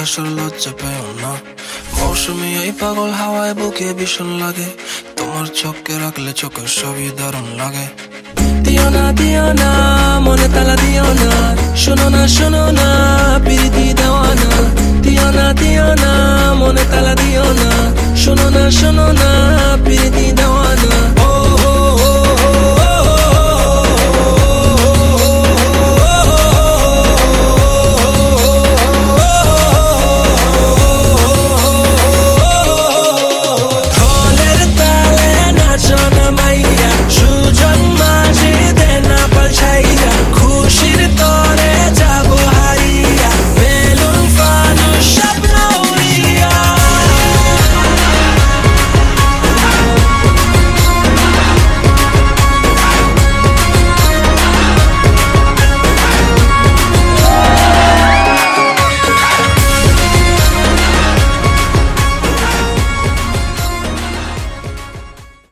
প্রকাশের লজ্জা পেও না। মৌসুমি এই পাগল হাওয়ায় বুকে ভীষণ লাগে, তোমার চোখে রাখলে চোখের সবই দারুণ লাগে। দিও না মনে তালা দিও না, শোনো না প্রীতি দেওয়া না। দিও না মনে তালা দিও না, শোনো না